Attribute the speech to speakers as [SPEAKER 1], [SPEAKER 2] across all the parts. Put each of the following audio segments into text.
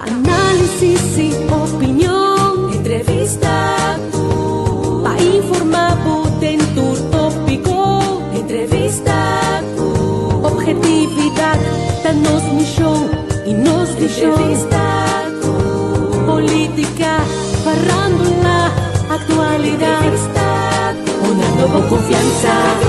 [SPEAKER 1] Análisis y opinión, entrevista pa informar en tu tópico, entrevista objetividad, danos misión y nos visión, entrevista política, farándula, actualidad, entrevista una nueva confianza.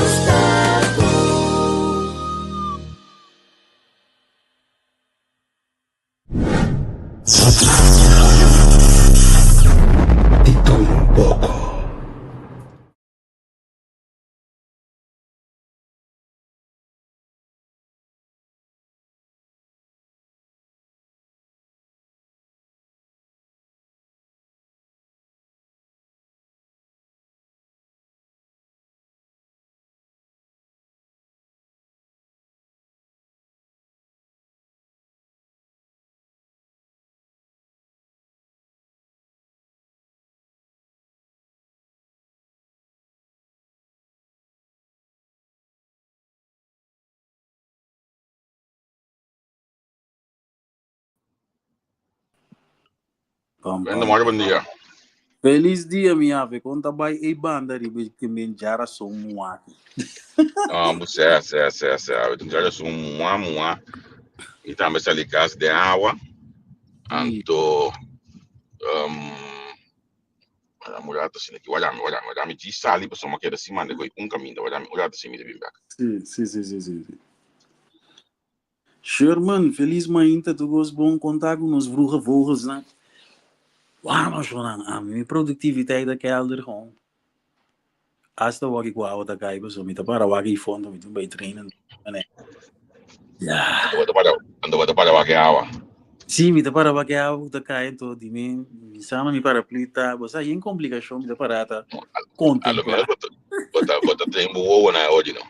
[SPEAKER 2] Bom dia.
[SPEAKER 3] Feliz dia, minha ave. Conta bem e banda de que me jara sou aqui.
[SPEAKER 2] Certo. Já sou mua. E também se ali casa de água. Anto a mulher tá assim aqui, olha, me diz ali para somar que da cima de caminho, olha assim me bem back.
[SPEAKER 3] Sim. Sherman, feliz manhã, tu gosto bom contar com nos vroege, né? Waarom zo lang aan? Mijn productiviteit dat kelder gewoon. Als de wat ik wou dat kijken, zo met de para wat ik vond, met bij trainen. Ja.
[SPEAKER 2] Ando para wat água.
[SPEAKER 3] Sim, met de para wat ik wou dat kijken, tot die me samen met paraplita, was aí em complicação met de parata.
[SPEAKER 2] Contemplar. Bota tem boa na hoje não.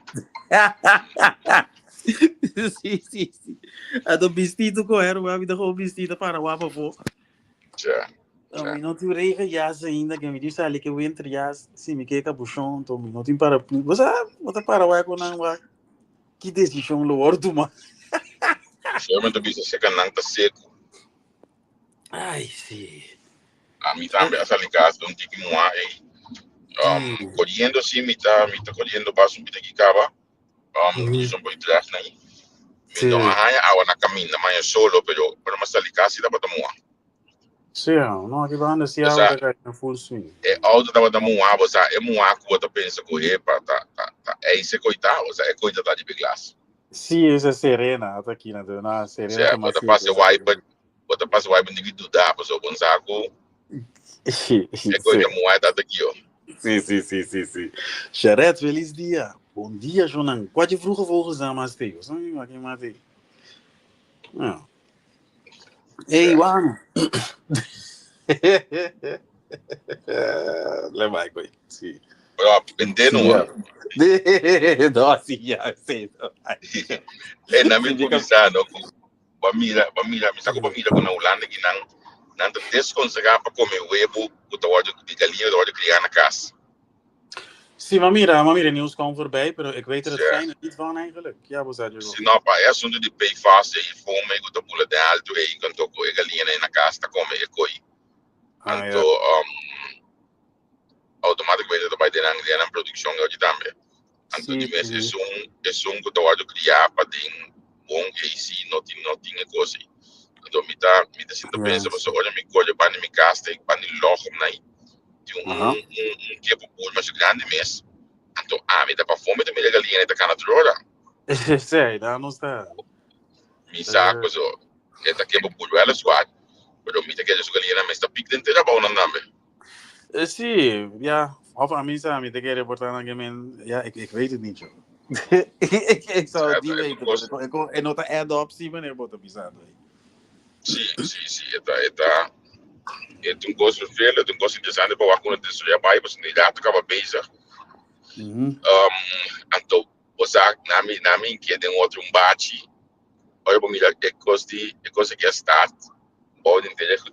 [SPEAKER 3] Sim. A do vestido correr, o vida com vestido para o apa for.
[SPEAKER 2] Ja.
[SPEAKER 3] Não te rega jas ainda que me disse ali que eu entre jas, se me quer buchão, então não tem para você para vai com não que decisão lo ordo mas.
[SPEAKER 2] Sherman to bisa second nang seco.
[SPEAKER 3] Ai, sim.
[SPEAKER 2] A mim também essa ligação não tem que moar colhendo assim, me tá colhendo passo me que cava. Isso foi trás aí. Então a na caminho, mas é solo, pero mas ali casa dá para moar.
[SPEAKER 3] Sim, não, que banda se abre da full swing.
[SPEAKER 2] É alto da moar, você é moar que você pensa correr para tá é isso coitar, você é coisa da de glass.
[SPEAKER 3] Sim, essa serena tá aqui na serena
[SPEAKER 2] tá mais. Você passa wipe ninguém dudar, pessoal, bom saco. É coisa moar tá aqui, ó.
[SPEAKER 3] Sim. Xaret, feliz dia. Bom dia, Jonan. Pode vroege volgens aan maar steeds. Aqui maar te. Não. Ei, Juan. Leva aí, coi. Sim.
[SPEAKER 2] Entendo,
[SPEAKER 3] não, sim, já sei.
[SPEAKER 2] É na minha comissão, Bamira, me saco Bamira com a Holanda que não desconsegar para comer huevo, o trabalho de galinha, o trabalho de criar na casa.
[SPEAKER 3] Sim, Mamira, nieuws kwam voorbij, maar ik weet er het fijne niet van eigenlijk. Ja, wat zei je?
[SPEAKER 2] Sim, não, pá, é assunto de pay fácil e fome, que o pula de alto e quando toco a galinha na casa, tá come e coi. Então, automaticamente tu vai ter na produção hoje também. Então, de vez é que tu vai criar para ter bom AC, não tem coisa. Então, me tá sendo pensa, mas olha, me colhe para me casa, para me logo na de que por mais grande mesmo. Então, me dá para fome, me dá galinha na cana droga.
[SPEAKER 3] Sei, não está.
[SPEAKER 2] Me saco, so, é que por ela squad. Mas me tá que a galinha mas tá pique inteira bom não também.
[SPEAKER 3] Sim, ja, of aan mij samen, de keer wordt aan gemeen, ja, ik weet het niet, joh. Ik zou het niet weten. Ik kon en nog een add-op zien wanneer wordt op je zaad.
[SPEAKER 2] Sim, é um gosto feio, é um gosto interessante para o aluno de estudar mais, mas nem já acaba bezig. Então, você na mim que tem outro bate, olha para mim que coisa que está pode entender que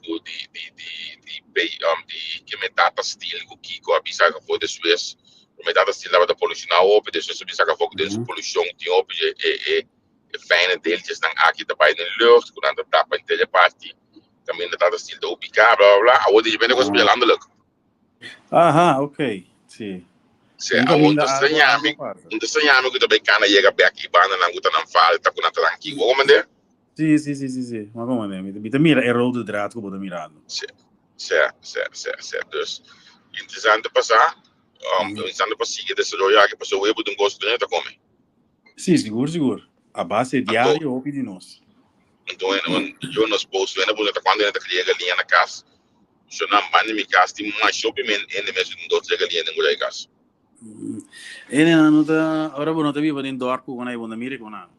[SPEAKER 2] que metata estilo que com a bisa que foi de Suez, metata estilo da poluição ou de Suez bisa que foi de poluição tem op é fijne deeltjes dan aqui daarbij in de lucht, quando tapa in de parte também está estilo de ubicar, blá blá blá, onde depende com espelhando logo.
[SPEAKER 3] Aham, ok. Sim.
[SPEAKER 2] Se
[SPEAKER 3] Um
[SPEAKER 2] a
[SPEAKER 3] caminho
[SPEAKER 2] outra
[SPEAKER 3] água passa.
[SPEAKER 2] estranhame que também cana chega back e banda não guta não fala, tá com tranquilo, como é?
[SPEAKER 3] Sim. Mas como é? Mira, é rode draad que eu vou mirando.
[SPEAKER 2] Certo. Dus, interessante passar. Interessante para seguir desse rollo que passou eu de gosto de como.
[SPEAKER 3] Sim, seguro. A base é diária ou de nós.
[SPEAKER 2] Então, eu nos posto, eu não vou quando eu cria galinha na casa. Se não mande minha casa, tem mais shopping em mesmo de dois galinhas em mulher casa.
[SPEAKER 3] Ele não tá, agora vou não tá vivo dentro do arco quando aí vou na mira com a.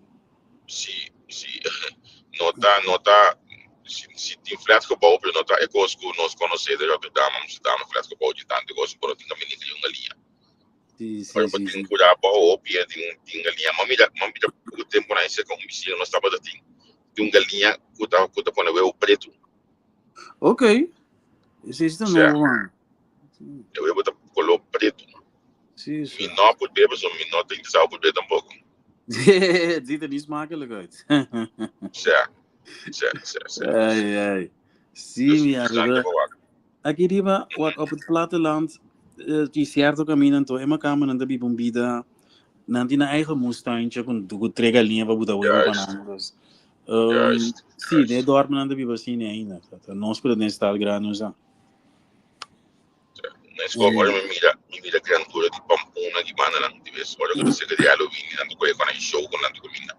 [SPEAKER 2] Sim. Nota, se tem flat que bom, nota é coisa que nós conhecemos, já te damos flat que bom de tanto, coisa que não tem caminho de uma galinha. Para tem cuidar para o pia tem galinha, mamita o tempo na esse como se nós estava tem galinha que tá põe o preto.
[SPEAKER 3] Ok. Isso é novo, mano.
[SPEAKER 2] Eu botar color preto.
[SPEAKER 3] Sim.
[SPEAKER 2] Me não pode beber, só me não tem que saber beber tampoco.
[SPEAKER 3] Ziet er niet smakelijk uit.
[SPEAKER 2] Certo.
[SPEAKER 3] Ai. Sim, minha amiga. Aqui riba, op het platteland, die certo caminho, então, é uma câmera da bibombida, não tem eigen moestuintje, com três galinhas para botar o bananas. Sim, de dorme na biba assim ainda. Nós podemos estar granos já.
[SPEAKER 2] Na escola, olha, me mira criatura de pampuna de banana, de vez, olha que você quer Halloween, não tô com a show com não tô comendo.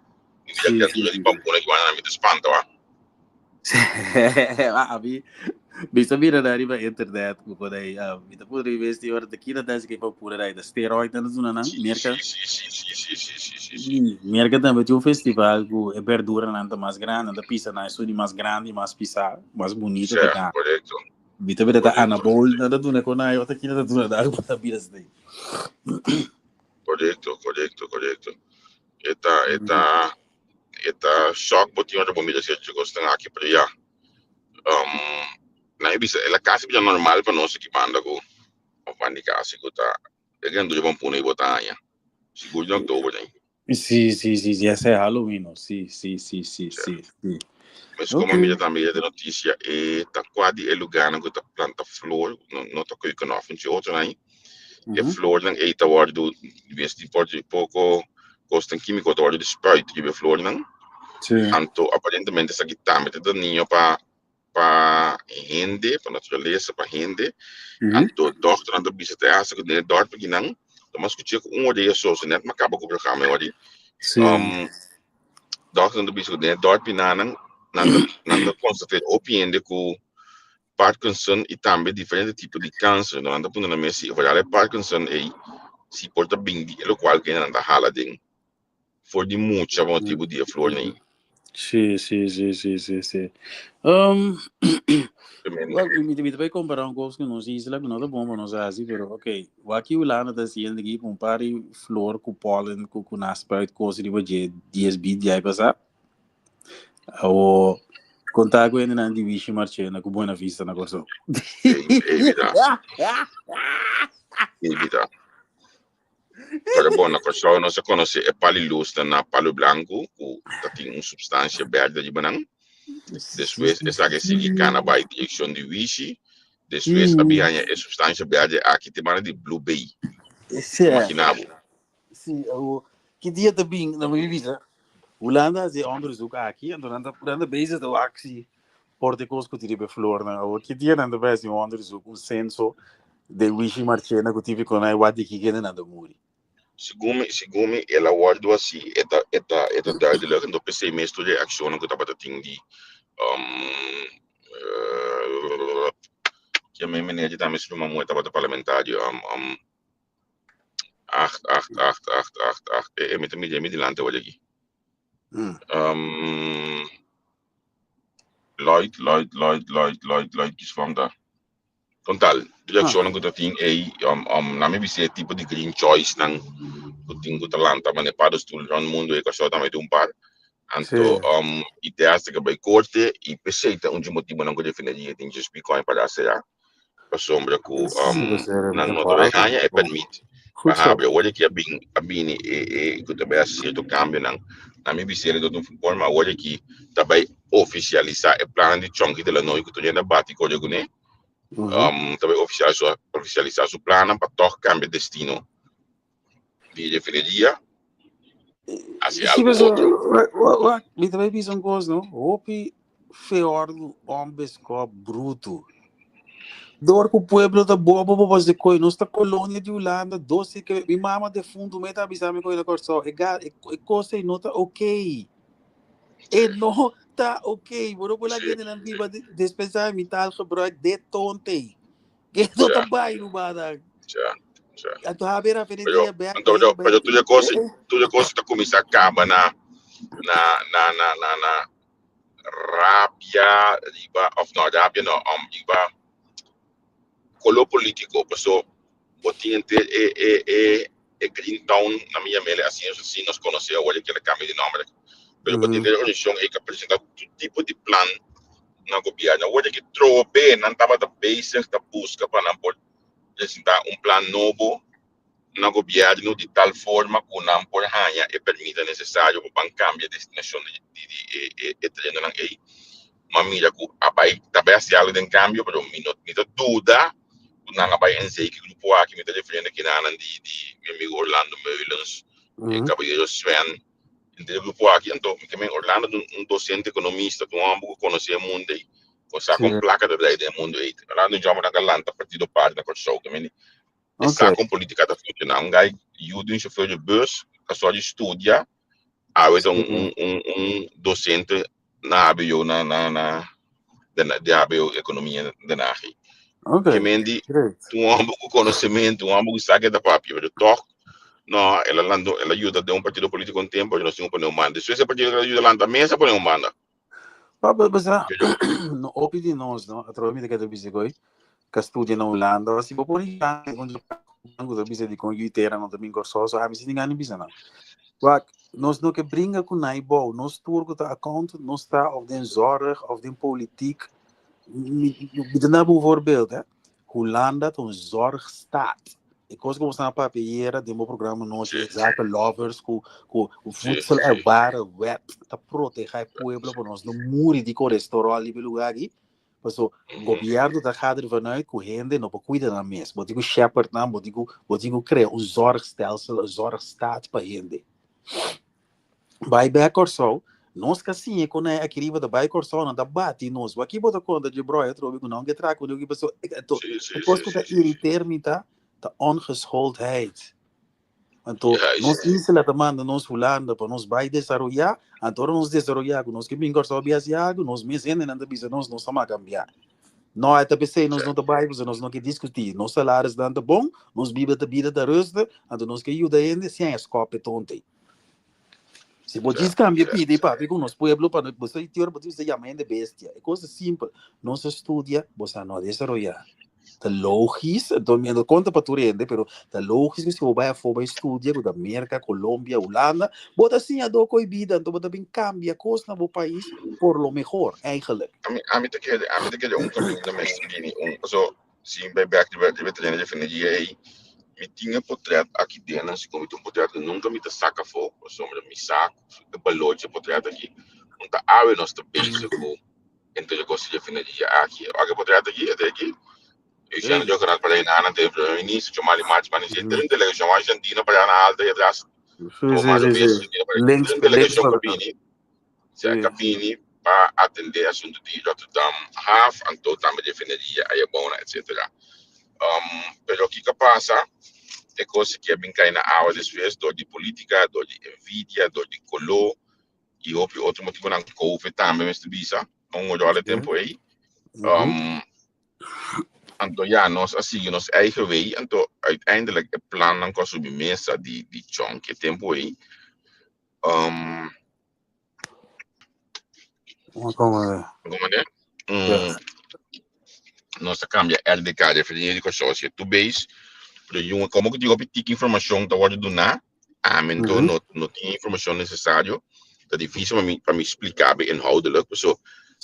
[SPEAKER 2] Me mira criatura de pampuna de banana, me espanta, ó.
[SPEAKER 3] Bisa mira dari ba internet ko ko dai bita po revesti or takira das que pura dai da steroid na zona nan merca merca também tem um festival com é verdura nanta mais grande da pizza na estudi mais grande mais pizza mais bonito da cá
[SPEAKER 2] correto
[SPEAKER 3] bita bita tá anabol na da duna ko na eu takira da duna da para biras dai
[SPEAKER 2] correto eta shock botinho da bomba se eu gosto aqui para já na bisa ela casa bem normal para nós aqui banda com o pandi casa que tá pegando de bom pune botanha seguro de outubro né
[SPEAKER 3] Sim, essa é Halloween, sim.
[SPEAKER 2] Mas como a mídia também de notícia tá quase é lugar que tá planta flor não tá com não funciona outro né e flor não é tá hora do vestir pode pouco custa químico tá hora de spray de flor não então aparentemente essa guitarra é do ninho para rende, para natureza, para rende. Então, doctor anda bisa te asa que dor porque não, mas que tinha dia só, se net acaba com o programa hoje. Doctor anda bisa que dor porque não constatar opinião com Parkinson e também diferentes tipos de câncer, não anda por na mesa, vai Parkinson e se porta bem, o qual que não anda halado. For de muito motivo de flor nem.
[SPEAKER 3] Sim. Me vai comparar coisa que nós isla que não é bom para nós assim, pero ok. O aqui o lá na da ciência aqui compare flor com pólen com naspa coisa de baje 10 bit já passar. O contar com ele na divisa marcha na com boa vista na coisa.
[SPEAKER 2] Evita. Para bona coisa não se conhece é paliluz na palo branco, que tem uma substância verde de banana. Depois, essa que sigue cana by direção de Vichy. Depois, a bianha é substância verde aqui tem mana de blue bay. Imaginavo.
[SPEAKER 3] Sim, o que dia também na minha vida. Holanda é onderzoek aqui, en dan bezig de actie porticos que tive flor na. O que dia na bezig onderzoek um censo de Vichy marchena que tive com a wadi que na do muri.
[SPEAKER 2] Segundo ela guardo assim, eta duidelijk no PC mesto de ação que estava tendo de que a minha menina também se uma moeda para parlamentário 8 é me lante olha aqui Lloyd que from da total direção que tem aí na minha visita tipo de green choice nang kuting kutalanta mas para os tudo no mundo é que só também tem par então ideias que vai corte e peceita onde motivo não que definir tem just bitcoin para ser a sombra que não não vai ganhar é permite
[SPEAKER 3] Goed zo.
[SPEAKER 2] Hoje que a bini que também aceita o cambio na minha visão do forma hoje que também oficializar o plano de chonque de la noi que tu já bate com o né também oficializar o plano para todo cambio de destino de referencia hacia
[SPEAKER 3] Sim,
[SPEAKER 2] algo
[SPEAKER 3] mas
[SPEAKER 2] outro.
[SPEAKER 3] me também fiz um coisa, não? Hopi feordo hombres co bruto. Dor que o pueblo da boa para fazer coisa, nossa colônia de Holanda, doce que minha mama de fundo me tá avisando coisa na corção, é coisa e nota ok. E não tá ok, vou por lá que ele não viva dispensar metal gebruik de tonte. Que não tá bem no bada. A tua beira ferendia back
[SPEAKER 2] Então,
[SPEAKER 3] bem.
[SPEAKER 2] tu já coisa tá começar a acabar na rabia, riba, of não, rabia não, riba, colo político, pessoa, botinha Green Town na minha mele, assim nós conhecemos hoje que ele cambia de nome, mas botinha a organização que apresenta todo tipo de plano na governo, hoje que trobe, não estava da base, da busca para não pode apresentar plano novo na governo de tal forma que não pode ganhar e permita necessário para cambiar de destinação de treino na aí. Mas mira que abai também se algo de cambio, pero me dúvida não abai em sei que grupo aqui me está referindo aqui na de meu amigo Orlando Meulens e Caballero Sven entre grupo aqui então que me Orlando docente economista que ambos conhecer o mundo aí com placa de ideia do mundo aí lá no jogo na galanta partido parte da corção que me está com política da funcionar gai ajuda um chauffeur de bus que só de estudia a vez docente na ABO de ABO economia da NARI. Que mendi pouco conhecimento, pouco saque da papel, de toque, não, ela ajuda de partido político com tempo, nós temos para manda. Se esse partido ajuda lá na mesa, para manda.
[SPEAKER 3] Mas no opinião nós, não, através da cada vez que estudia na Holanda, assim, vou por aí, quando eu disse de com Itera, não também gostoso, só me sinto engano bisa não. Nós não que brinca com naibol, nós turco tá account, nós está of den zorg of den politiek. Me dá um voorbeeld, hè? Holanda tem zorgstaat. Ik was gewoon aan papieren, die mijn programma nog zaken lovers, o voedsel é ware wet, tá proteger o pueblo por nós, não muri de restaurante ali lugar aqui. Mas o governo tá gaat vanuit que gente não pode cuidar da mesa, botigo shepherd não, botigo criar zorgstelsel, zorgstaat para gente. Vai back or so, nós que assim, quando é aquele da back or so, não dá bate nós. Aqui bota conta de bro, eu trouxe não que trago, eu que pessoa, depois que tá irritar-me tá ongeschooldheid. Então, nós isla também, nós Holanda, para nós vai desenvolver, então nós desenvolver, nós que bem gostamos de asiático, nós mesmo ainda bisa nós estamos a cambiar. Não é também nós não trabalhamos, nós não que discutir, nós salários dando bom, nós vive da vida da rusta, então nós que ajuda ainda sem escope tonte. Se você cambia pide para ver com nós pueblo para você teor para você chamar de bestia, é coisa simples, nós estudia, você não desenvolver. Tá logisch, então me conta para tu rende, pero tá logisch que se você vai for estudar da América, Colômbia, Holanda, bota assim a do coi vida, então bota bem cambia coisa no país por lo mejor, eigenlijk.
[SPEAKER 2] A mim te quer caminho da mestre, so sim bem back de veterano de energia aí, me tinha portrait aqui dentro, se como um portrait nunca me saca fogo, sombra me saco, de balote portrait aqui, não tá ave nós tá bem com então eu gosto de energia aqui, agora portrait aqui, aqui. Eu já não jogo para ir na teve no início, chamar de match, mas tem uma delegação argentina para na alta e atrás. Mais ou menos, delegação cabine, se a cabine para atender assunto de Rotterdam, Haaf, então também defenderia a Iabona, etc. Pero o que passa é coisa que é bem cair na água desvés, dor de política, dor de envidia, dor de color, e outro motivo não couve também, mas bisa, olhar o tempo aí. Então, ja, nós assim, nós eigen way, então, uiteindelijk, het plan dan kost op mesa die chonk, tempo aí.
[SPEAKER 3] Como
[SPEAKER 2] é? Nós cambia LDK, definir com sócio, tu base, como que digo, pedir informação da hora do na, então, não tem informação necessária, é difícil para me explicar bem inhoudelijk, so,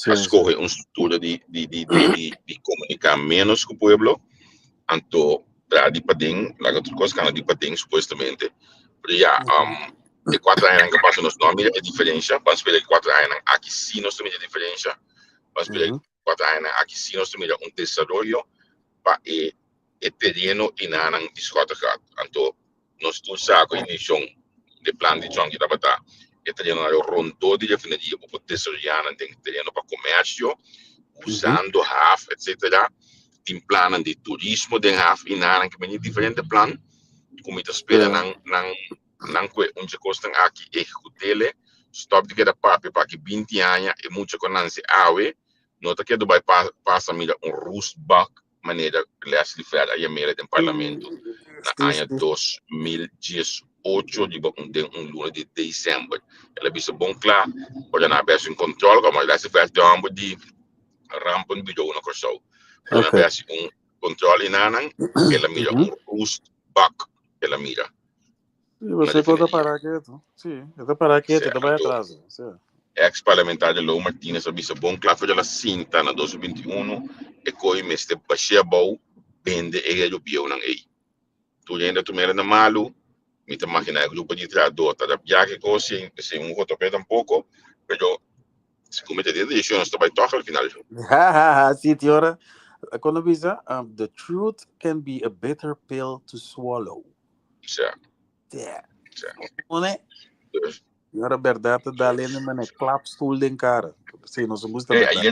[SPEAKER 2] escolher uma estrutura de comunicar menos com o pueblo, então para di pading, lá outras coisas que di pading supostamente. Já, e 4 anos que passam nos nomes é diferença, vamos esperar 4 anos aqui sim nós temos diferença, vamos esperar 4 anos aqui sim nós temos desenvolvimento para e terreno e não discota kat. Então, nós tu saco início de plano de chão que dá para e terreno é rondo de definição para desenvolver tem terreno para comércio, usando half, etc. Tem plano de turismo de half e não que tem diferente plano, como te espera não que onde costam aqui executele, stop de cada papo para que 20 anos e muito conhece awe, nota que do vai passa mira roestbak maneira que lhes livrar a meira do parlamento na ano 2018 de luna de dezembro. Ela disse bom claro, olha na base em controle como ela se faz de ambos de rampa no vídeo na corso. Olha na base controle nanan, ela mira roestbak, ela mira.
[SPEAKER 3] Você pode parar quieto. Sim, eu parar quieto, eu vai atrás.
[SPEAKER 2] Ex-parlamentar de Lou Martínez disse bom claro foi ela cinta na 2021 e coi meste baixia bom bende e eu bio nang ei. Tu ainda tu mera na malu, me te imagina o grupo de trabalhador tá da viagem que se rotopé tampouco, pero se comete de isso nós vai tocar ao final.
[SPEAKER 3] Sim, senhora. Quando bisa, the truth can be a bitter pill to swallow.
[SPEAKER 2] Certo.
[SPEAKER 3] Não é? Agora a verdade dá ali na clapstool de cara. Sim, nós vamos também.
[SPEAKER 2] Aí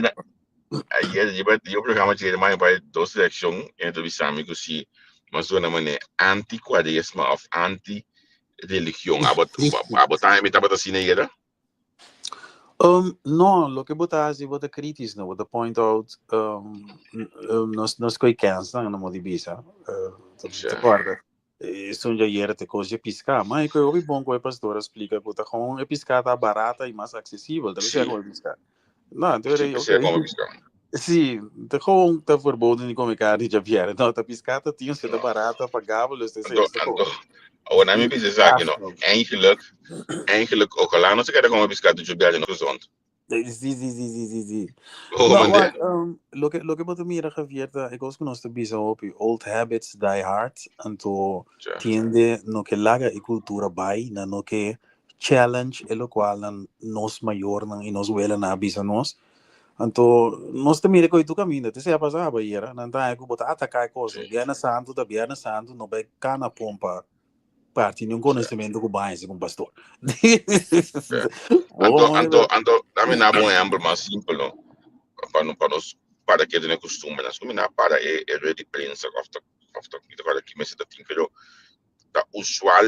[SPEAKER 2] o programa tinha mais para duas secções entre os amigos se mas uma maneira anti-quaresma of anti-religião. Abotar me tava assim neira.
[SPEAKER 3] No, lo que botar assim, botar críticos, não, botar point out, nós coicans, não, não modi bisa. Te guarda. Isso já era te coisa de piscar, mas que eu ouvi bom que o pastor explica que a piscar tá barata e mais acessível, também é como piscar. Não, então sim, te gewoon te verboden de comer carne de vier. Não, te piscar te tinha sido barata, pagável, dus
[SPEAKER 2] o na minha bisa sabe não, eigenlijk ook al não se quer como piscar de viagem no horizonte.
[SPEAKER 3] Sim. No, lo que boto mira gevierta, ik was genoeg te bisa op old habits die hard, anto tiende no que laga e cultura bai, na no que challenge e lo qual nos maior nan e nos wela na bisa nos. Anto nós te mira coi tu caminho, te se a passar ba era, nan ta ko bota atacar coisa, Viernes Santo no vai cana pompa. Parte nenhum conhecimento com base com pastor.
[SPEAKER 2] Anto, dá-me na bom exemplo mais simples, para que não costume, nós combina para de prensa, agora aqui mas tem que tá usual,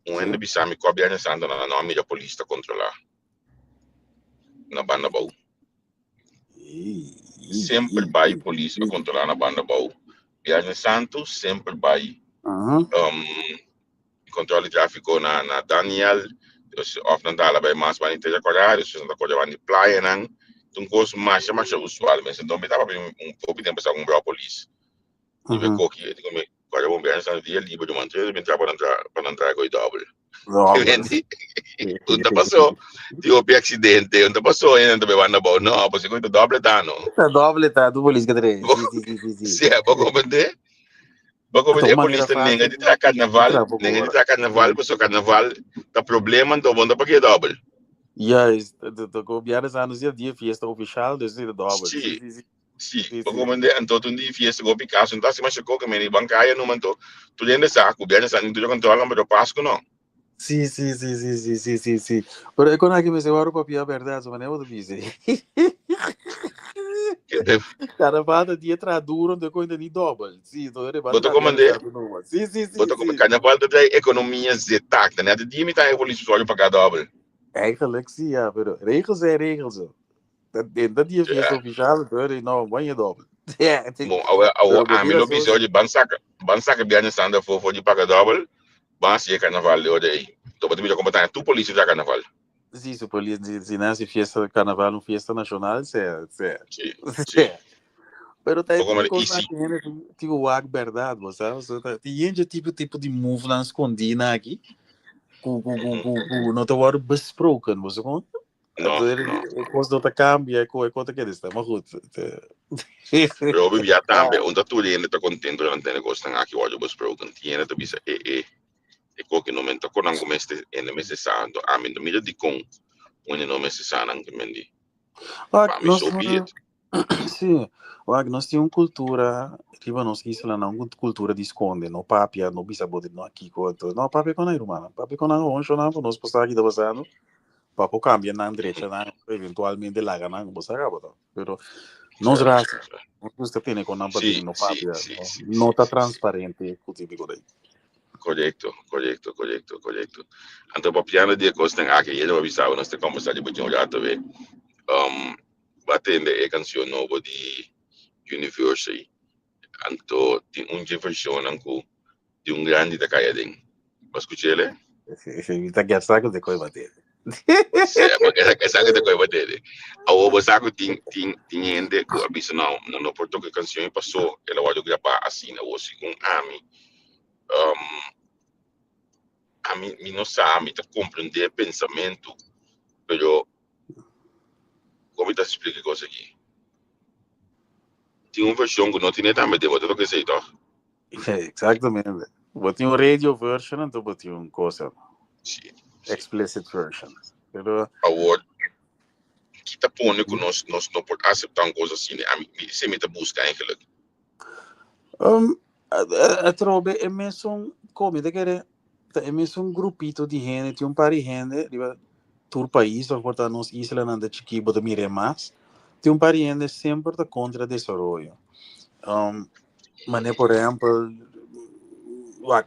[SPEAKER 2] ainda bisami com a Viernes Santo na nome da polícia controlar na banda bau. Sempre vai polícia controlar na banda bau. Viernes Santo sempre vai controle tráfico na Daniel, of na dala bij mas van inte acordar, dus na acordar van die playa nang, toen koos mas usual, mas então me tava pouco tempo sa com a polícia. E ve coqui, eu digo me, agora vamos ver essa dia livre de manter, me entrar para entrar com o double. Onde passou? Tive acidente, onde passou ainda be banda bom, não, você com o double tá não.
[SPEAKER 3] Double tá, do polícia que três. Sim.
[SPEAKER 2] Sim, vou compreender. Porque a polícia ninguém está carnaval, mas o carnaval tá problema, então vamos para que double.
[SPEAKER 3] Yes, de governo anos dia fiesta oficial, dus de double.
[SPEAKER 2] Sim, porque então tu dia fiesta go Picasso, então se mas chegou que me bancária não manto, tu ainda sabe, o governo sabe tu já controla, mas o Páscoa não.
[SPEAKER 3] Sim. Pero quando aqui me se vai para a verdade, mas não é o que dizer. Carnaval dia traduro de coisa de double. Sim, não é
[SPEAKER 2] Botou comandante.
[SPEAKER 3] Sim.
[SPEAKER 2] Botou como carnaval da economia zetacta, né? De dia me tá a polícia olha para double.
[SPEAKER 3] Eigenlijk sim, ja, pero regels zijn regels. Dat die fiesta oficial, pero não, banho double.
[SPEAKER 2] Bom, a mim lo que hoje bansaca Viernes Santo for de pagar double, bansa é carnaval de hoje. Então você me como tá tu polícia já carnaval.
[SPEAKER 3] Sim, se polícia se não se fiesta carnaval, fiesta nacional, sim. Pero tá tipo o verdade, você sabe? Tem tipo de moviments escondida aqui. Não te wordt besproken, você como?
[SPEAKER 2] No,
[SPEAKER 3] Ik was dat de cambia, ik kon het kennen, maar goed.
[SPEAKER 2] Pero vivía también, un tatu de está contento durante el negocio aquí o yo besproken tiene to bisa e qualche momento con anche meste en el mes santo a mí mira di con un no mes santo anche mendi
[SPEAKER 3] Wag,
[SPEAKER 2] pa mi
[SPEAKER 3] nós,
[SPEAKER 2] so be it
[SPEAKER 3] sim, wag, nós temos cultura, riba nós isla não cultura de esconde, no papia, no bisa bodet no aqui quanto, no papia com a irmã, papia com a onjo não, nós passar aqui da basando, papo cambia na direita, na eventualmente lá gana, você acaba, pero nós raça, nós gusta ter com a
[SPEAKER 2] sì
[SPEAKER 3] no
[SPEAKER 2] sì
[SPEAKER 3] papia,
[SPEAKER 2] sì sì
[SPEAKER 3] não
[SPEAKER 2] sì
[SPEAKER 3] tá
[SPEAKER 2] sì sì
[SPEAKER 3] transparente, o típico daí.
[SPEAKER 2] corretto anto pa piano di costa anche io ho visto una sta conversazione di buon lato ve battende e canzone nuovo di University anto di un Jefferson anco di un grande da kaya din ma scucele
[SPEAKER 3] Evita que saco de coisa bater.
[SPEAKER 2] porque esa que te coge bater a vos saco tin gente que avisa no porto que canción pasó el audio grabar assim na voz com a mim não sabe tá compreender pensamento pero como te explica coisa aqui tem uma versão que não tem também de botar o que sei tá
[SPEAKER 3] Exatamente. Botei um radio version, então botei um coisa
[SPEAKER 2] sim
[SPEAKER 3] explicit version. Pero
[SPEAKER 2] agora que tá pondo que nós não pode aceitar uma coisa assim a mim se me tá busca eigenlijk
[SPEAKER 3] a trobe é mesmo como de querer é mesmo grupito de gente, tem par de gente, riba tur país, ou porta nos isla nanda chiquibo de mire mais. Tem par de gente sempre tá contra desenvolvimento. Mas por exemplo,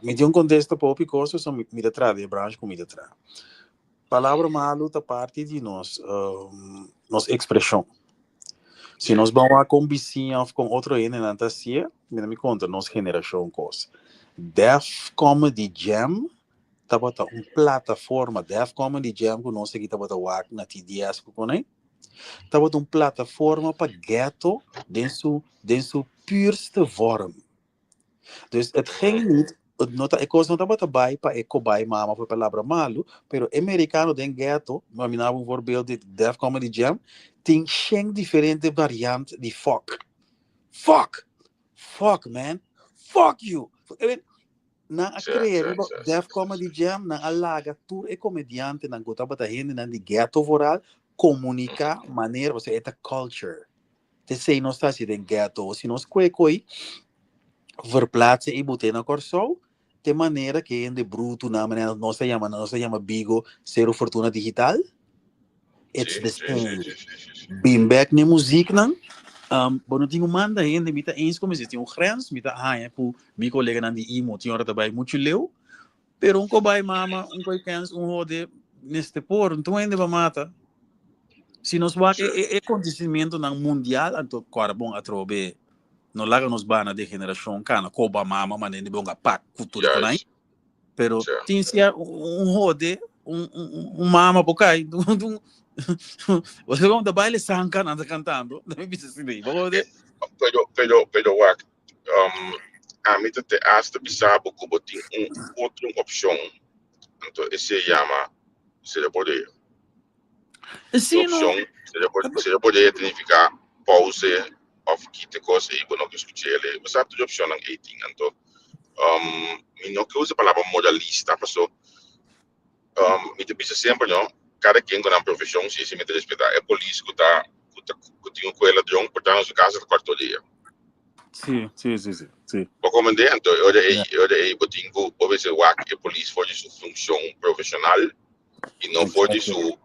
[SPEAKER 3] me tem contexto pouco coisa só me da trade, branche com me da trade. Palavra malo tá parte de nos expressão. Se nós vamos a combinação com outro ene na fantasia, me conta, nossa geração coisa. Def Comedy Jam, tá bota plataforma Def Comedy Jam que nós aqui tá bota wak na TDS com né? Tá bota plataforma para ghetto dentro puurste vorm. Dus het ging niet, ik was not bij pa eco bij mama voor palavra malo, pero americano den ghetto, maar mi naam bijvoorbeeld dit Def Comedy Jam, ting schenk diferente variant die fuck man, fuck you. Na a creëren Def Comedy Jam, na alaga tour e comediante, na gota bata hende na die ghetto vooral, comunica maneira, você é culture. Te sei não está se den ghetto, se nós coi verplaatsen e botar na corso de maneira que em de bruto na maneira não se chama Bigo Zero Fortuna Digital. It's the same. Bim back na muziek nan. Bono tinha manda ainda mita eens como se tinha grens mita por mi colega nan di imo tinha hora também muito leu. Pero cobai mama coi cans rode neste por então ainda vai mata. Se nós vai acontecimento nan mundial anto carbon atrobe no laga nos bana de geração cana coba mama mané de bonga pac cultura conai pero tinha rode mama bocai você vão da baile sanca anda cantando não me disse assim vamos
[SPEAKER 2] pero wak a mim te hasta bisabo que botin outra opção então esse chama se pode
[SPEAKER 3] sim
[SPEAKER 2] opção se pode significar pause of kite coisa e não que escute ele mas há tudo opção em 18 então mi não que usa a palavra moralista passou me te bisa sempre não cada quem com a profissão se me te respeitar é polícia que tá que tem com ela de portanto na sua casa do quarto dia
[SPEAKER 3] sim
[SPEAKER 2] o comandante olha aí botinho pode ser o que a polícia for de sua função profissional e não for de sua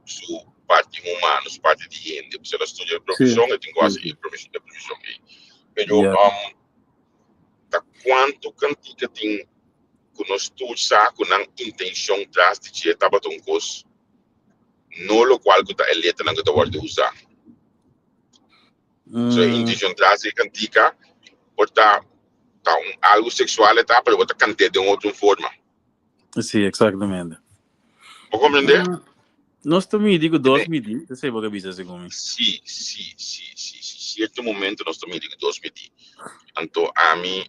[SPEAKER 2] parte humana, sua parte de gente se ela estuda a profissão eu tenho quase a profissão aí mas tá quanto cantica tem que nós todos saco na intenção traz de que estava tão coisa no lo qual que tá eleta não que tá pode usar so a intenção traz de cantica pode tá algo sexual tá pero pode cantar de outra forma
[SPEAKER 3] sim exatamente
[SPEAKER 2] pode compreender
[SPEAKER 3] nós também digo 2010 não sei porque bisa como
[SPEAKER 2] sim certo momento nós também digo 2010 então a mim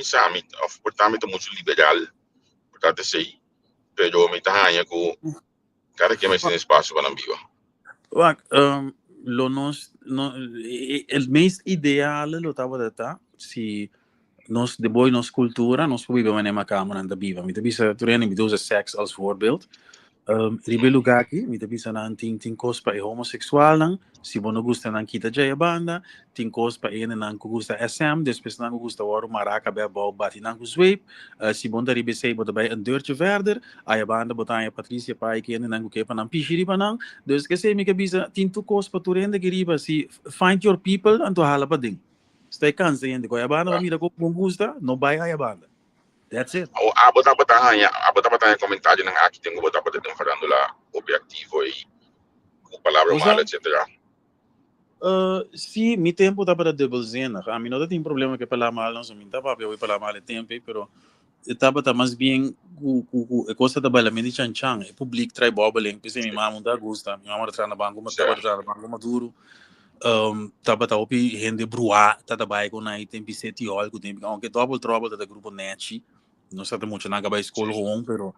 [SPEAKER 2] sabe portanto muito liberal portanto sei pero me tá ganha com cada que mais tem espaço para não viva
[SPEAKER 3] Wak, lo nos, no, el meest ideale lo tava data, si nos de boy nos cultura, nos probeven wanneer maar kamer aan de biva. Met de bisa, toen ik bedoel seks als voorbeeld. Ribelo gaki, mi tabi sa nan ting cospa e homoseksual lang, si bono gusta nan kita jaya banda, ting cospa e nan ko gusta SM, después nan ko gusta waro maraca be bal bati nan ko sweep, si bon dari be sei bota bij een deurtje verder, aya banda bota aya Patricia pa e nan ko kepa nan pishiri pa nan, dus que sei mi que bisa ting tu cospa tu rende que riba si find your people and to hala pa ding. Stai kansa yende ko aya banda mira ko gusta, no bay aya banda. That's it.
[SPEAKER 2] Abot-abotan comentário ng aqui tenho botado de farandola objetivo e com palavra mal, etc.
[SPEAKER 3] Sim, mi tempo tá para debolzena. A mim não tem problema que falar mal, não sou minta para eu falar mal tempo, pero estava tá mais bem a coisa da balamento chan chan, é público trai bobeling, pensei minha mãe não gosta, minha mãe tá na banco, mas tá na banco maduro. Tava tá opi rende brua, tá da bairro na item piseti algo tempo, aunque double trouble da grupo net. Não sei muito na acaba escola com, pero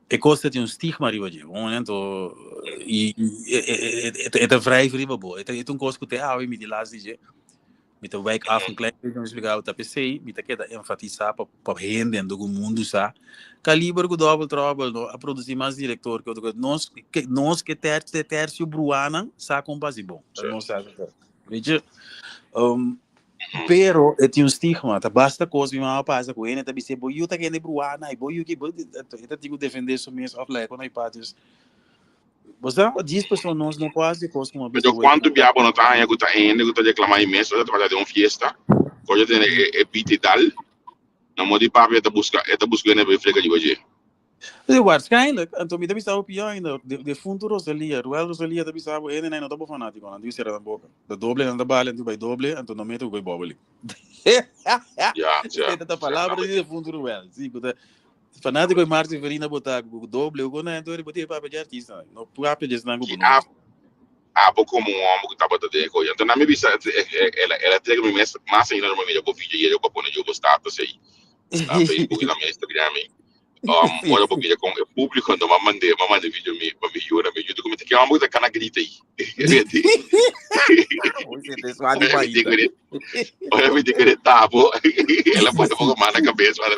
[SPEAKER 3] é coisa tem stigma riba de, então é vrij riba bo, é coisa que te hou met die laatste je, met de wijk af een klein beetje explicar o PC, met que da enfatizar para rende do mundo sa, calibre com double trouble, no, a produzir mais diretor que nós que tercio bruana sa compasi bom, não sabe, veja. Pero tem stigma, tá basta coisa que me passa com ele, tá bem boy eu tá querendo bruana, e boy eu que tá digo defender isso mesmo, aflé quando aí patis. Você diz pessoas nós não quase coisa como
[SPEAKER 2] Mas quanto biabo não tá aí, guta ainda, guta reclamar imenso, tá fazendo uma fiesta, coisa tem epite dal, na modi papo tá buscando né frega de hoje.
[SPEAKER 3] Waarschijnlijk, en toen heb je op je ainda, de fundo Rosalia, Ruel Rosalia, heb je op en não tá fanático, não diz era da boca, da doble na da bala, tu vai doble, então não meto vai bobbeli.
[SPEAKER 2] Ja.
[SPEAKER 3] Esta palavra de fundo Ruel, sim, porque fanático e Martin Verina botar doble, eu não então ele botar para de artista, não papo de não go.
[SPEAKER 2] Como um homem que tá botando de coisa, então na minha vista ela tem que me mais ainda no meu vídeo e eu vou pôr no status aí, na Facebook e na minha Instagram. Olha porque com o público quando manda vídeo me jura me ajuda como que é uma coisa que na grita aí. Olha me diga tá bom. Ela pode pôr a mão na cabeça, né?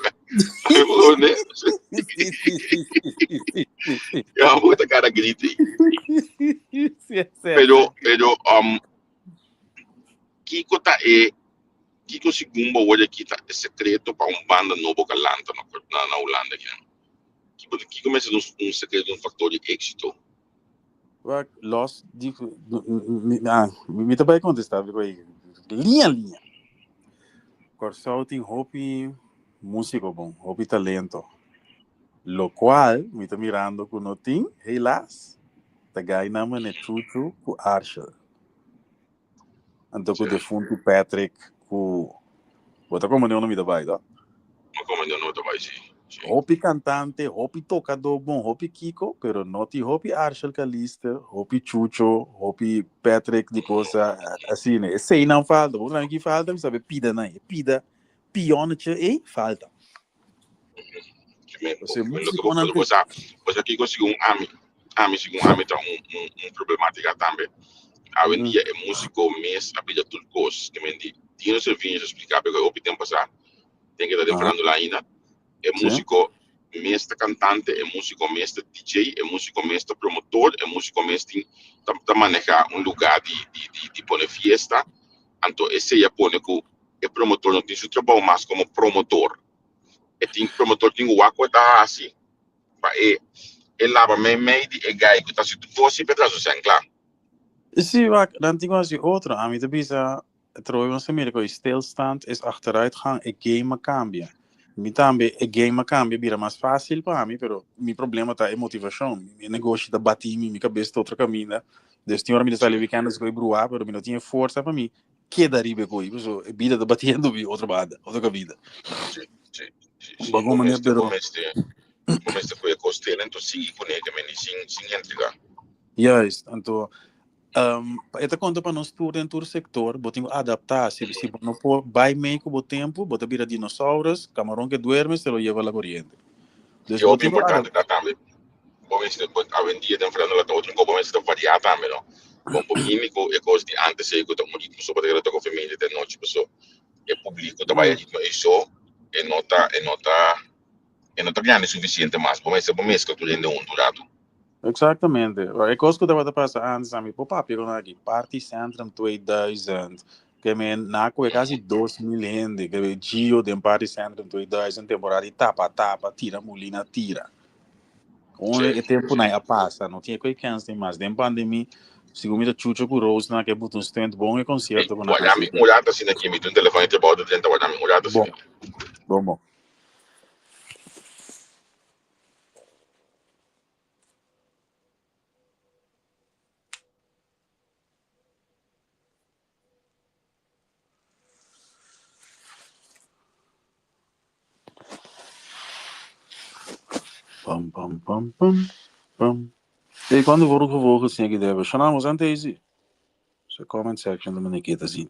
[SPEAKER 2] É uma coisa que na grita aí. Pero Kiko tá Kiko Sigumba hoje aqui tá secreto para banda novo que lança na Holanda aqui. Kiko começa secreto, fator de êxito.
[SPEAKER 3] Los me também contestar com aí. Linha. Corsal tem hobby músico bom, hobby talento. Lo qual me tá mirando com notim, helas. Tá ganhando na Chuchu com Arshel. Então com o defunto Patrick com outra como o nome da baida.
[SPEAKER 2] Como o nome da baida.
[SPEAKER 3] Hopi cantante, hopi tocador bom, hopi Kiko, pero noti hopi Arshel Calista, hopi Chucho, hopi Patrick de coisa assim, né? Sei não falta, o que falta, sabe, pida não, pida, pionete e falta.
[SPEAKER 2] Você aqui conseguiu ami tá problemática também. A vendia é músico mês a vida tudo coisa que me tinha no serviço explicar porque o tempo passar tem que estar falando lá ainda é músico mês cantante é músico mês DJ é músico mês promotor é músico mês tá manejar lugar de pôr fiesta então esse já põe que é promotor não tem seu trabalho mais como promotor tem promotor tem o aqua tá assim é lava meio é gai que tá se tu fosse pedaço sem claro.
[SPEAKER 3] Zie dan denk ik outro, a mim também já trouxe uma Amerika, o stilstand is achteruitgang, e game cambia. Mi também e game cambia, vira mais fácil para mim, pero mi problema tá é motivação, mi negócio da batir mi cabeça outra caminho, dus tinha hora me está weekend que eu bruar, pero mi não tinha força para mim, que daria bem com isso, a vida da batendo vi outra banda, outra vida.
[SPEAKER 2] Sim. Bagulho maneiro, pero comece com a costela, então siga com ele, mas sem entregar.
[SPEAKER 3] Yes, então esta conta para nós tudo em todo sector, botinho adaptar, se não for vai meio com o tempo, bota vira dinossauros, camarão que duerme, se lo lleva a la corriente.
[SPEAKER 2] E outro importante também, bom esse a vendia tem falando lá outro como esse tá variar também não bom por mim é coisa de antes sei que eu muito só para ter com família de noite pessoa é público trabalha de isso e não tá ganhando suficiente mais bom esse que eu tô lendo durado.
[SPEAKER 3] Exatamente. É coisa que eu estava passando antes a mim, pô, papi, aqui, Party Centrum 2000, que me na é quase 2 milhões, que Gio de Party Centrum 2000, temporada tapa, tira, mulina, tira. Onde é tempo na passa, não tinha coisa que antes mais. Dem pandemia, segundo a chucha com Rose, na que botou um stand bom e concerto com
[SPEAKER 2] Olha, olhada assim aqui, me tem um telefone de bordo dentro, olhada assim.
[SPEAKER 3] Bom. Pam. E quando vou assim aqui deve, chamamos antes isso. So comment section da Maniqueta assim.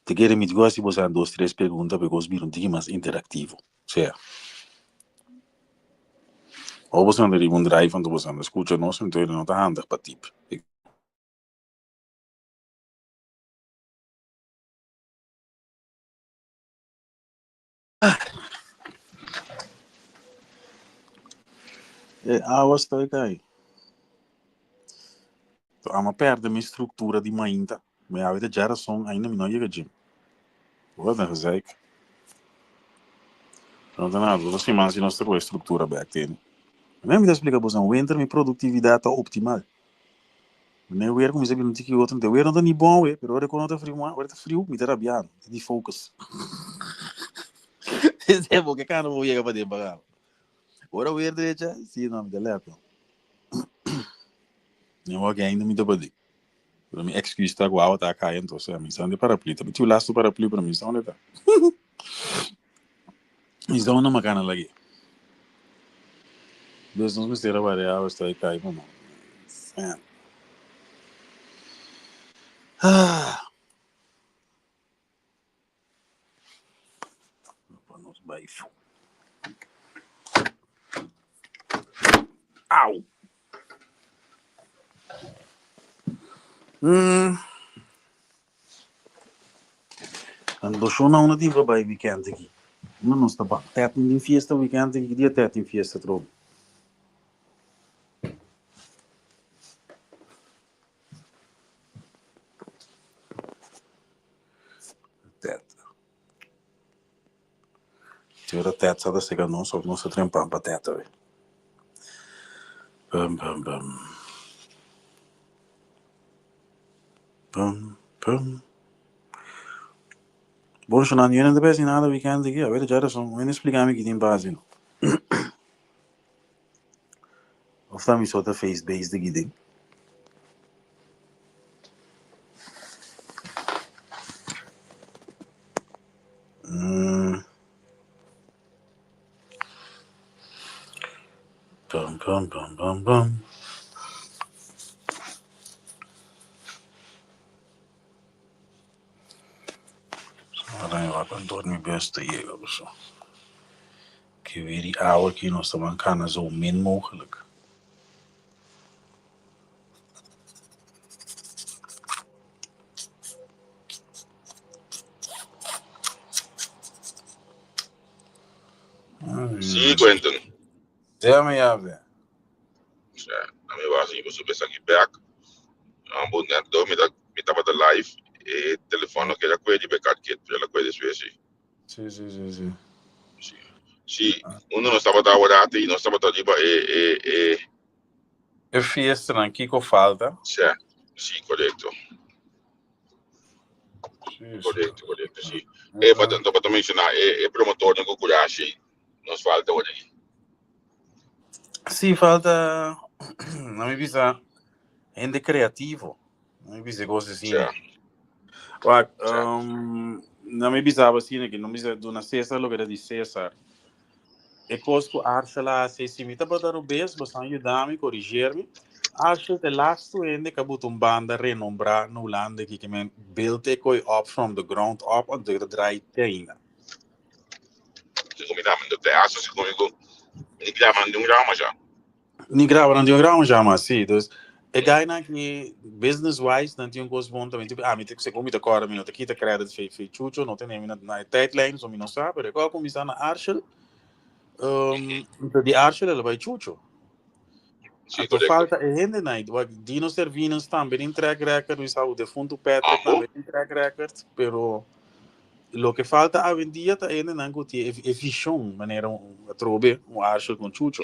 [SPEAKER 3] Te quero me dizer se você 2, 3 perguntas porque os viram um mais interativo. Certo? Ou você anda de drive quando você anda escuta nós, então ele não está andando para tipo. Água está aí. A uma perda minha estrutura de mainta. Minha vida geração ainda não chega de. Wat een gezeik. Não tem nada, você imagina nossa estrutura back then. Nem me explica você, winter minha produtividade está optimal. Nem o como você não tinha que outro, não não está nem bom, mas agora quando está frio, me está rabiando, de focus. É porque cara não vou chegar para debagar. Agora o direita, sim, não me dá lepo. Nem o ainda me dá para de. Para mim, excuse está igual, está caindo, então você me são de paraplu. Também tu laço paraplu para mim, são onde está. Então não me cana lá aqui. Deus nos mistério variável, está aí caindo, mano. Nos baixo. Au! Ando show não diva vai weekend aqui. Não está bom. Teto em fiesta weekend aqui, dia teto em fiesta troco. Teto. Tira teto, só da cega não, só não se trempar para teto, velho. Pam. Bom, se não ninguém deve nada weekend aqui, a ver já são, vem explicar-me que tem base. Of tá me solta face base de guiding. Pam. Arranha lá para dormir besta e eu, pessoal. Que weer die oude kino's te bankana zo min mogelijk.
[SPEAKER 2] Sim, Quentin.
[SPEAKER 3] Tell me out there.
[SPEAKER 2] A minha base, você pensa aqui back. Um bom net, me tava da live e telefone que já coisa de backup que já coisa de espécie.
[SPEAKER 3] Sim.
[SPEAKER 2] Sim, uno não estava da hora e não estava da diba
[SPEAKER 3] Eu fiz não Kiko falta.
[SPEAKER 2] Sim, correto. Correto, sim. E para mencionar, promotor não coragem, nos falta hoje aí.
[SPEAKER 3] Sim, falta. Não me visa. Gente criativo. Não me visa coisa assim. Não me visava assim, que não me visa do na César, lugar de César. E cosco acha lá, se imita para dar o beijo, você ajudar-me, corrigir-me. Acho que laatste ende kabut banda renombrar no land que men build it up from the ground up and the dry tina.
[SPEAKER 2] comitamento te acha se comigo ni grava de grama já.
[SPEAKER 3] Niet graven aan die grauw, ja, maar zie. Dus ik ga naar die business-wise, dan die jongens woont, dan weet je, met ik zeg, om te koren, met ik heb credit voor chucho, not in een naar tijdlijn, zo min of zo, maar ik ook om eens aan Arshel, die Arshel bij chucho.
[SPEAKER 2] Sim,
[SPEAKER 3] Então falta é rende night, o Dino Servino está bem track record, we sabe de fundo Patrick na bem track record, pero lo que falta a vendia tá ainda não que é vision, maneira trobe Arshel com chucho.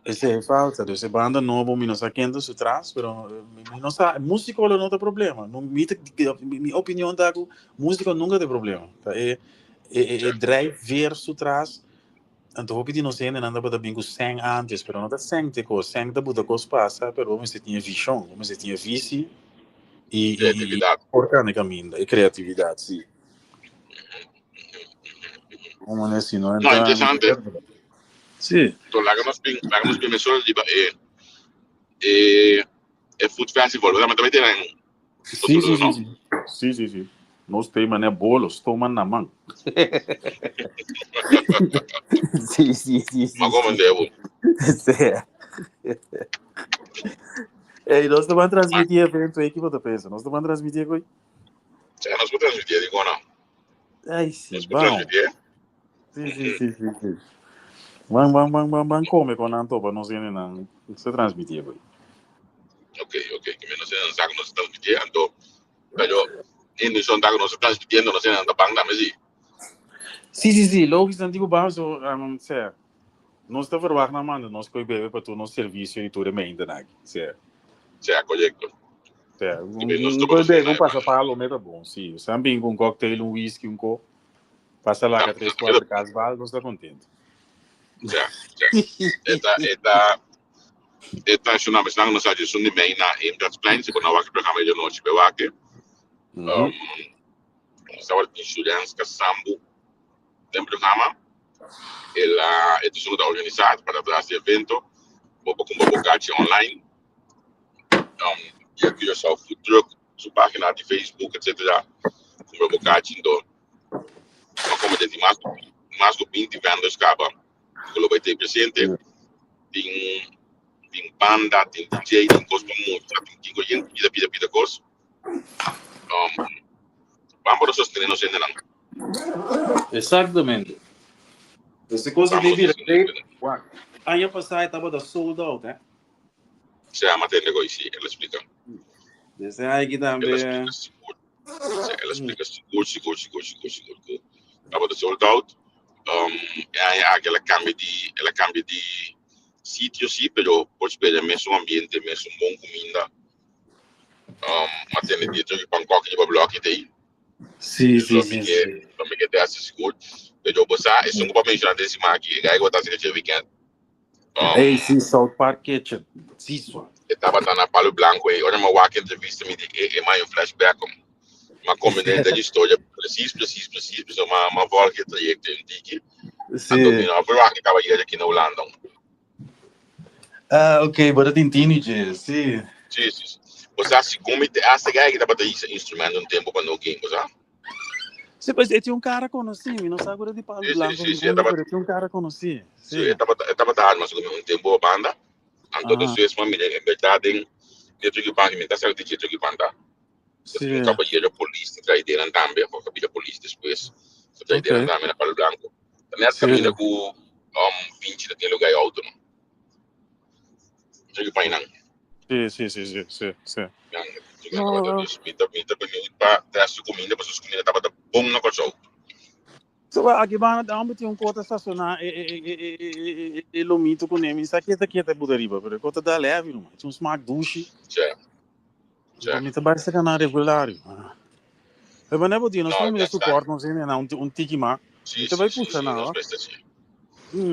[SPEAKER 3] Esse é falta, esse banda novo, me não sa quente su traz, pero me não sa músico não tem problema. Não minha opinião da música nunca tem problema. Tá? É drive ver su traz. Então hope de não ser nada para bem com sang antes, pero não tá sang te co, sang da buda cos passa, pero você tinha vision, você tinha vice e organicamente, e criatividade, sim. Como assim, não
[SPEAKER 2] é interessante.
[SPEAKER 3] Sim.
[SPEAKER 2] Então, lá que nós bem só de é food festival, mas também tem
[SPEAKER 3] Sim. Nós temos né bolos, tomam na mão. Sim.
[SPEAKER 2] Mas como devo?
[SPEAKER 3] Sim. Ei, nós estamos transmitir evento aí que você pensa? Nós estamos transmitir aqui?
[SPEAKER 2] Sim, nós podemos transmitir, digo não.
[SPEAKER 3] Ai, sim,
[SPEAKER 2] nós podemos transmitir?
[SPEAKER 3] Sim. Vamos comer com a Antoba, nós não se transmitir aqui.
[SPEAKER 2] Ok, que menos se não sabe nós transmitir, então, pero em som da nós transmitindo, nós não tá bang da mesmo.
[SPEAKER 3] Sim, logo que antigo baixo, certo. Nós estamos trabalhando na manda, nós coi bebe para tu no serviço e tudo bem ainda aqui, certo.
[SPEAKER 2] Certo, correto.
[SPEAKER 3] Certo. Nós bebe um passa para o meio bom, sim. Também com cocktail, whisky, co. Passa lá que 3-4 casal, nós está contente.
[SPEAKER 2] Certo. Eta tsunami snang no sa suni main na Imdratsplein se bona wak programa de noite bewake. Estava insurance que Sambu tem programa. Ela é tudo organizado para trazer evento, com bocate online. E aqui eu só food truck, sua página de Facebook, etc. Com bocate então, uma comunidade mais do 20 vendas acaba. Que vai ter presente, tem banda, tem DJ, tem coisa muito, tem coisa pida coisa. Vamos sostener nos ainda não.
[SPEAKER 3] Exatamente. Essa coisa de direito, ano passado estava da sold out, né?
[SPEAKER 2] Se a matéria negócio, ela explica.
[SPEAKER 3] Esse aí também.
[SPEAKER 2] Ela explica seguro. Estava da sold out. Ela cambia de sítio, sim, pero pode pegar mesmo ambiente, mesmo bom comida. Matéria de que Bangkok de bloco tem.
[SPEAKER 3] Sim.
[SPEAKER 2] Também que tem esse seguro. Eu vou usar, isso não pode mencionar desse aqui, que aí eu vou estar sendo weekend.
[SPEAKER 3] Sim, South Park Kitchen. Sim, só.
[SPEAKER 2] Eu estava na Palo Blanco aí, olha uma entrevista me é mais um flashback, uma combinação de história preciso, uma volta que trajecto em Tiki.
[SPEAKER 3] Sim.
[SPEAKER 2] Então, eu vou acaba aí aqui na Holanda.
[SPEAKER 3] Ok, bora tem teenager, sim.
[SPEAKER 2] Sim. Você acha como essa guy que estava esse instrumento um tempo para no game, você?
[SPEAKER 3] Sim, mas tinha cara conhecido, não sabe agora de Palo Blanco. Sim, tinha cara conhecido.
[SPEAKER 2] Sim, eu estava dando, mas um tempo a banda. Então, das vezes, uma menina, em verdade, eu tive que pagar, certo que tive que pagar. Eu acabei de ir a polícia, traí dentro também, porque acabei de polícia depois. Eu traí dentro também na Palo Blanco. Nessa caminha com 20 daquele lugar alto, não? Tive que pagar.
[SPEAKER 3] Sim.
[SPEAKER 2] Não, para trazer comida, para as comidas estava bom no cachorro.
[SPEAKER 3] So, aqui vai dar um cota estacionar e lomito com ele. Isso aqui é budariba, porque cota da leve, não. Tinha um smart douche.
[SPEAKER 2] Certo.
[SPEAKER 3] Comita basta canal regular. Eu não vou dizer, nós temos suporte, nós temos um tiki má. Então vai puxar não.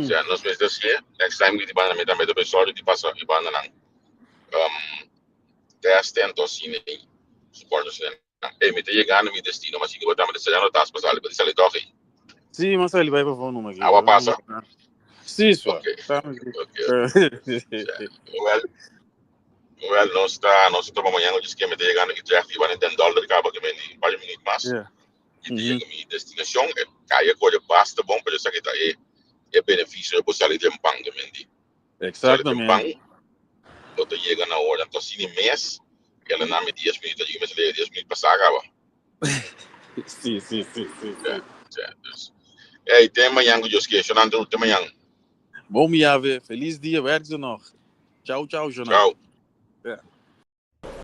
[SPEAKER 2] Já nós mesmos assim, next time que vai na meta pessoal que passa e vai na teste então assim, suporte assim. Me te chegar no meu destino, mas se eu botar me deixar no task passar ele pode sair torre.
[SPEAKER 3] Sim, mas ele vai para o número aqui.
[SPEAKER 2] Agora passa.
[SPEAKER 3] Sim, só.
[SPEAKER 2] Ok. Well, nós estamos amanhã no esquema de chegar no que já vai $10 acaba que vem para minutos mais. e chega a minha destinação, caia coisa basta bom para essa que tá aí, é benefício eu sair de pão também. Sair de pão, eu tô chegando na hora, então se mês, ela não me 10 minutos, eu me 10 minutos passar agora.
[SPEAKER 3] Sim.
[SPEAKER 2] E tem amanhã que eu esqueço, não tem amanhã.
[SPEAKER 3] Bom, Miave, feliz dia, werk ze nog. Ciao, Jonathan.
[SPEAKER 2] Tchau.
[SPEAKER 3] Ja.